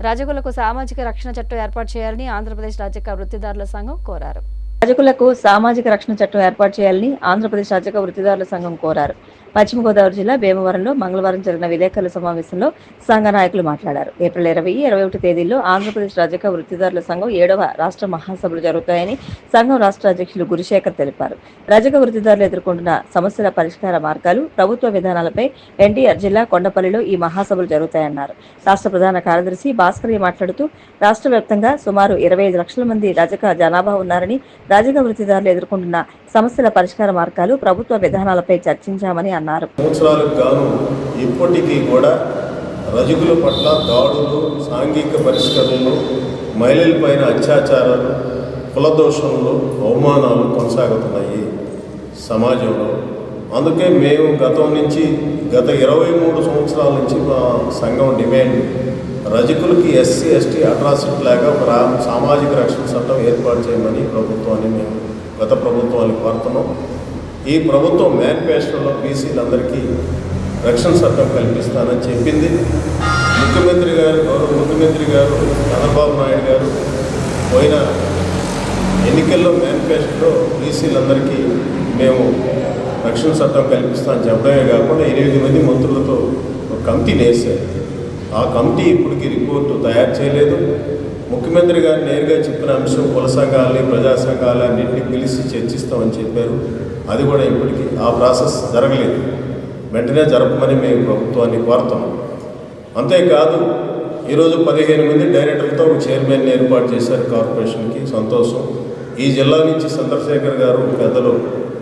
రజకులకు సామాజిక రక్షణ చట్టం ఏర్పాటు చేయాలని ఆంధ్రప్రదేశ్ రజక వృత్తిదారుల సంఘం కోరారు. రజకులకు సామాజిక రక్షణ చట్టం ఏర్పాటు చేయాలని ఆంధ్రప్రదేశ్ రజక వృత్తిదారుల సంఘం కోరారు. పశ్చిమ గోదావరి జిల్లా భీమవరంలో మంగళవారం జరిగిన విలేకరుల సమావేశంలో సంఘ నాయకులు మాట్లాడారు. ఏప్రిల్ 20, 21 తేదీల్లో ఆంధ్రప్రదేశ్ రజక వృత్తిదారుల సంఘం 7వ రాష్ట్ర మహాసభలు జరుగుతాయని సంఘం రాష్ట్ర అధ్యక్షులు గురుశేఖర్ తెలిపారు. రజక వృత్తిదారులు ఎదుర్కొంటున్న సమస్యల పరిష్కార మార్గాలు, ప్రభుత్వ విధానాలపై ఎన్టీఆర్ జిల్లా కొండపల్లిలో ఈ మహాసభలు జరుగుతాయన్నారు. రాష్ట్ర ప్రధాన కార్యదర్శి భాస్కరయ్య మాట్లాడుతూ రాష్ట్ర వ్యాప్తంగా సుమారు 25 లక్షల మంది రజక జనాభా ఉన్నారని, రజక వృత్తిదారులు ఎదుర్కొంటున్న సమస్యల పరిష్కార మార్గాలు, ప్రభుత్వ విధానాలపై చర్చించామని అన్నారు. సంవత్సరాలకు గాను ఇప్పటికీ కూడా రజకుల పట్ల దాడులు, సాంఘిక పరిష్కరణలు, మహిళలపైన అత్యాచారాలు, కులదోషణలు, అవమానాలు కొనసాగుతున్నాయి సమాజంలో. అందుకే మేము గత 23 సంవత్సరాల నుంచి మా సంఘం డిమాండ్ రజకులకి ఎస్సీ ఎస్టీ అట్రాసిటీ లాగా సామాజిక రక్షణ చట్టం ఏర్పాటు చేయమని ప్రభుత్వాన్ని మేము గత ప్రభుత్వాన్ని కోరుతున్నాం. ఈ ప్రభుత్వం మేనిఫెస్టోలో బీసీలందరికీ రక్షణ చట్టం కల్పిస్తానని చెప్పింది. గౌరవ ముఖ్యమంత్రి గారు చంద్రబాబు నాయుడు గారు పోయిన ఎన్నికల్లో మేనిఫెస్టోలో బీసీలందరికీ మేము రక్షణ చట్టం కల్పిస్తామని చెప్పడమే కాకుండా 8 మంది మంత్రులతో ఒక కమిటీని వేశారు. ఆ కమిటీ ఇప్పటికీ రిపోర్టు తయారు చేయలేదు. ముఖ్యమంత్రి గారు నేరుగా చెప్పిన అంశం కుల సంఘాలని, ప్రజా సంఘాలని అన్నింటినీ పిలిచి చర్చిస్తామని చెప్పారు. అది కూడా ఇప్పటికీ ఆ ప్రాసెస్ జరగలేదు. వెంటనే జరపమని మేము ప్రభుత్వాన్ని కోరుతున్నాం. అంతేకాదు, ఈరోజు 15 మంది డైరెక్టర్లతో ఒక చైర్మన్ ఏర్పాటు చేశారు కార్పొరేషన్కి. సంతోషం. ఈ జిల్లా నుంచి చంద్రశేఖర్ గారు పెద్దలు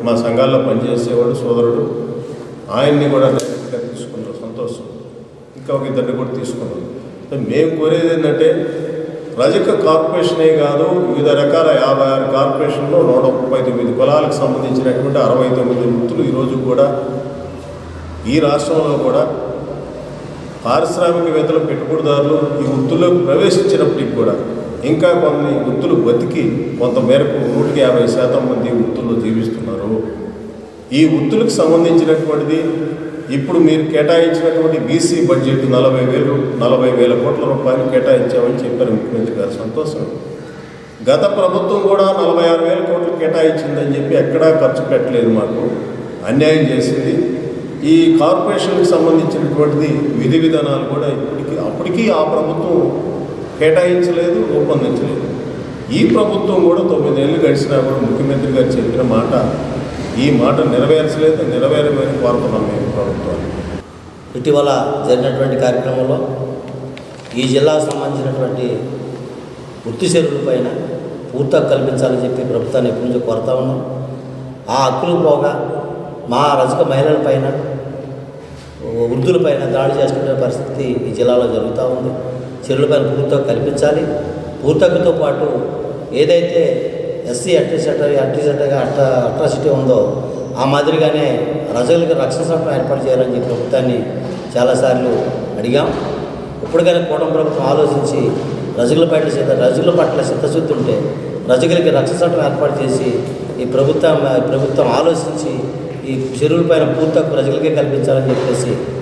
మా సంఘాల్లో పనిచేసేవాడు, సోదరుడు, ఆయన్ని కూడా డైరెక్ట్గా తీసుకున్నారు. సంతోషం. ఇంకా ఒక ఇద్దరిని కూడా తీసుకున్నాం. మేము కోరేది ఏంటంటే రజక కార్పొరేషనే కాదు, వివిధ రకాల 56 కార్పొరేషన్లో 139 కులాలకు సంబంధించినటువంటి 69 వృత్తులు ఈరోజు కూడా ఈ రాష్ట్రంలో కూడా పారిశ్రామికవేత్తలు, పెట్టుబడిదారులు ఈ వృత్తుల్లోకి ప్రవేశించినప్పటికి కూడా ఇంకా కొన్ని వృత్తులు బతికి కొంత మేరకు 150% మంది వృత్తుల్లో జీవిస్తున్నారు. ఈ వృత్తులకు సంబంధించినటువంటిది ఇప్పుడు మీరు కేటాయించినటువంటి బీసీ బడ్జెట్ 40,000 కోట్ల రూపాయలు కేటాయించామని చెప్పారు ముఖ్యమంత్రి గారు. సంతోషం. గత ప్రభుత్వం కూడా 46,000 కోట్లు కేటాయించిందని చెప్పి ఎక్కడా ఖర్చు పెట్టలేదు. మాకు అన్యాయం చేసింది. ఈ కార్పొరేషన్కి సంబంధించినటువంటిది విధి విధానాలు కూడా అప్పటికీ ఆ ప్రభుత్వం కేటాయించలేదు, రూపొందించలేదు. ఈ ప్రభుత్వం కూడా 9 ఏళ్ళు గడిచినా కూడా ముఖ్యమంత్రి గారు చెప్పిన మాట, ఈ మాట నెరవేరమని కోరుతున్నాం మేము ప్రభుత్వాన్ని. ఇటీవల జరిగినటువంటి కార్యక్రమంలో ఈ జిల్లాకు సంబంధించినటువంటి వృత్తి సేవలపైన పూర్తి హక్కు కల్పించాలని చెప్పి ప్రభుత్వాన్ని ఎప్పటి నుంచో కోరుతా ఉన్నాం. ఆ హక్కులు పోగా మా రజక మహిళలపైన, వృద్ధులపైన దాడి చేసుకునే పరిస్థితి ఈ జిల్లాలో జరుగుతూ ఉంది. చెరువులపైన పూర్తి హక్కు కల్పించాలి. పూర్తి హక్కుతో పాటు ఏదైతే ఎస్సీ అట్రాసిటీ ఉందో ఆ మాదిరిగానే రజకులకు రక్షణ చట్టం ఏర్పాటు చేయాలని చెప్పి ప్రభుత్వాన్ని చాలాసార్లు అడిగాం. ఇప్పటికైనా కూటమి ప్రభుత్వం ఆలోచించి రజకుల పట్ల చిత్తశుద్ధి ఉంటే రజకులకి రక్షణ చట్టం ఏర్పాటు చేసి ఈ ప్రభుత్వం ఆలోచించి ఈ చెరువులపైన పూర్తి హక్కు రజకులకే కల్పించాలని చెప్పేసి